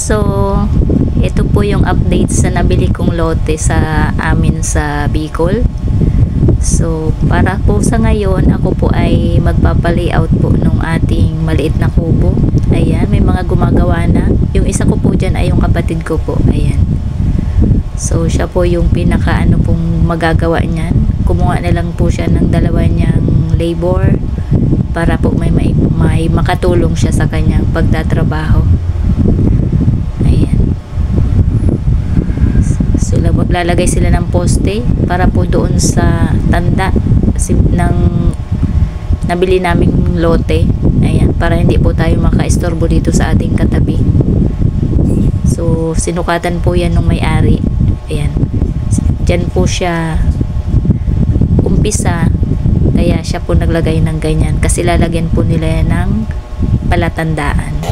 So, ito po yung update sa nabili kong lote sa amin sa Bicol. So, para po sa ngayon, ako po ay magpapa-layout po nung ating maliit na kubo. Ayan, may mga gumagawa na. Yung isa ko po dyan ay yung kapatid ko po. Ayan. So, siya po yung pinaka pong magagawa niyan. Kumuha na lang po siya ng dalawa niyang labor para po may makatulong siya sa kanyang pagtatrabaho. Lalagay sila ng poste para po doon sa tanda ng nabili naming lote. Ayan, para hindi po tayo makaistorbo dito sa ating katabi. So, sinukatan po yan ng may-ari. Ayan. Diyan po siya umpisa. Kaya siya po naglagay ng ganyan. Kasi lalagyan po nila yan ng palatandaan.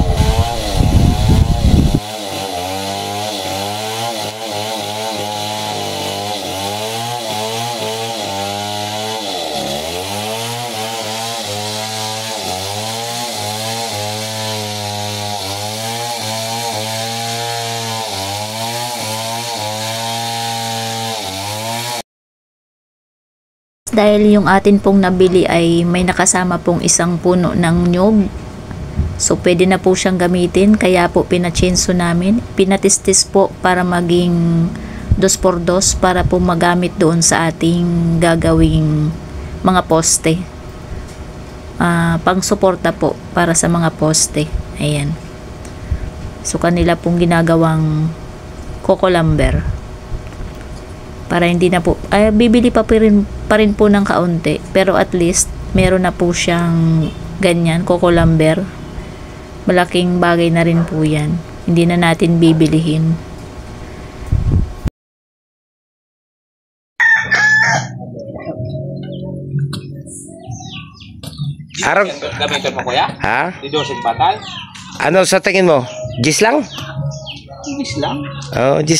Dahil yung atin pong nabili ay may nakasama pong isang puno ng nyug. So, pwede na po siyang gamitin. Kaya po pinachinso namin. Pinatistis po para maging 2x2 para po magamit doon sa ating gagawing mga poste. Pang suporta po para sa mga poste. Ayan. So, kanila pong ginagawang coco lumber. Para hindi na po, bibili pa rin po ng kaunti, pero at least meron na po siyang ganyan, coco lumber. Malaking bagay na rin po yan. Hindi na natin bibilihin. Araw gamitin mo kuya? Ha? Didosing patay? Ano sa tingin mo? Gis lang? Gis lang. Oh, gis.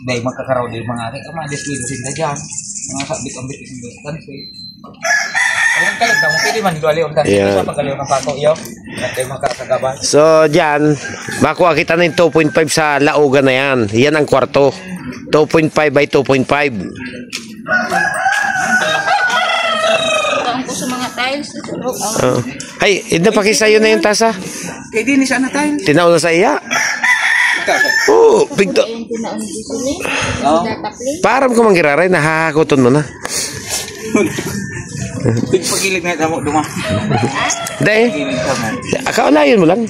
Dahil magkakaraw din mga aking display sila dyan. Mga sabit-ambit sila kansi. Ayun kalag na, pwede man dito aliw. Kasi sa pagaliw ng kako iyo. Dahil magkakagaban. So, dyan, makuha kita ng 2.5 sa laugan na yan. Yan ang kwarto. 2.5 by 2.5. Ang po sa mga tiles. Ay, hindi pakisayo na yung tasa. Kaya din sana tayo. Tinaw na sa iya. Oo, bigto. Param ko manggiraray, nahahakoton mo na. Pagpagilig na ito mo, dumang. Dahil, akaulayan mo lang.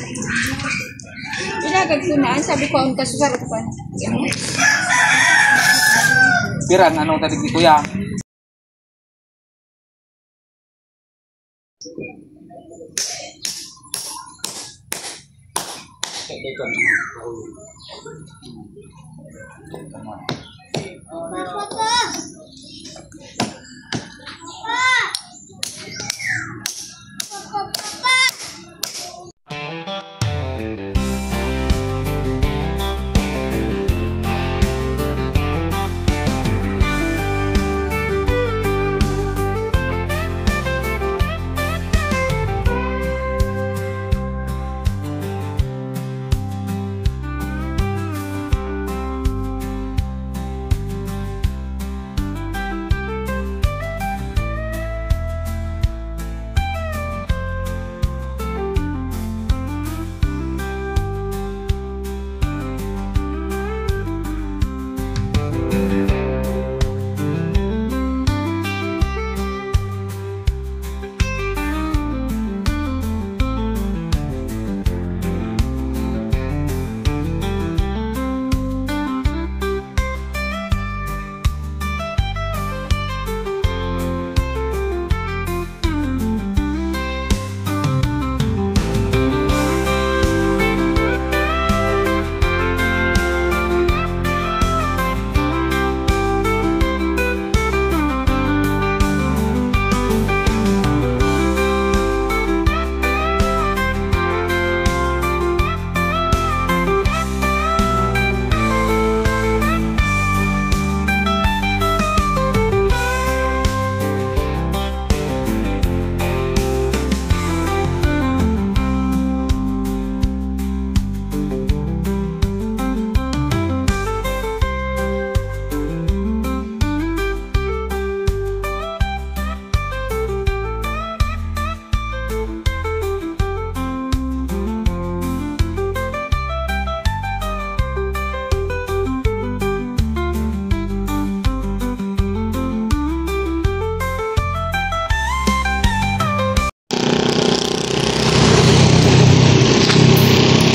Ilagag ko na, sabi ko ang kasusarap pa. Pirang, anong tadig ni Kuya?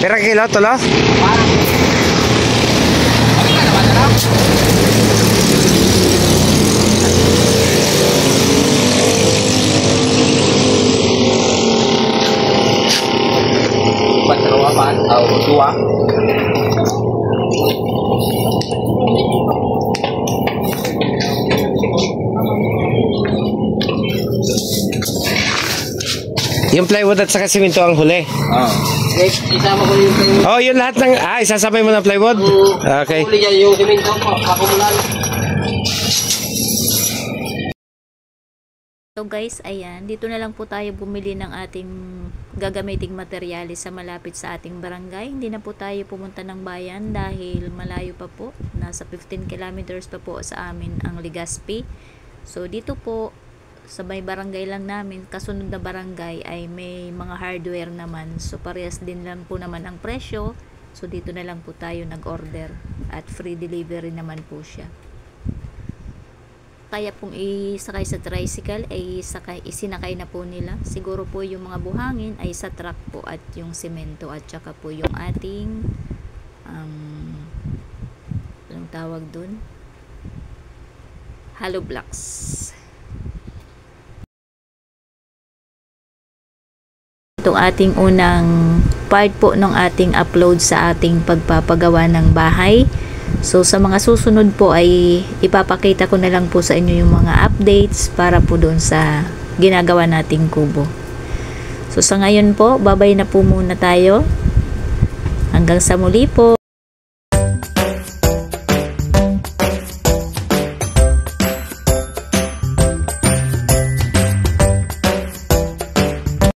Pirang kilo to lo? Patarawapan atau dua. Yung plywood at saka simento ang huli. Isama ko yung Oh, yun lahat ng... isasabay mo ng plywood? Okay. huli niya yung simento ko. Pakumulan. So guys, ayan, dito na lang po tayo bumili ng ating gagamiting materyales sa malapit sa ating barangay. Hindi na po tayo pumunta ng bayan dahil malayo pa po. Nasa 15 kilometers pa po sa amin ang Legazpi. So dito po sa may barangay lang namin, kasunod na barangay ay may mga hardware naman. So parehas din lang po naman ang presyo. So dito na lang po tayo nag-order at free delivery naman po siya. Kaya pong isakay sa tricycle ay isinakay na po nila. Siguro po yung mga buhangin ay sa truck po at yung semento at saka po yung ating anong tawag dun? Hollow blocks. Itong ating unang part po ng ating upload sa ating pagpapagawa ng bahay. So sa mga susunod po ay ipapakita ko na lang po sa inyo yung mga updates para po doon sa ginagawa nating kubo. So sa ngayon po, babay na po muna tayo. Hanggang sa muli po.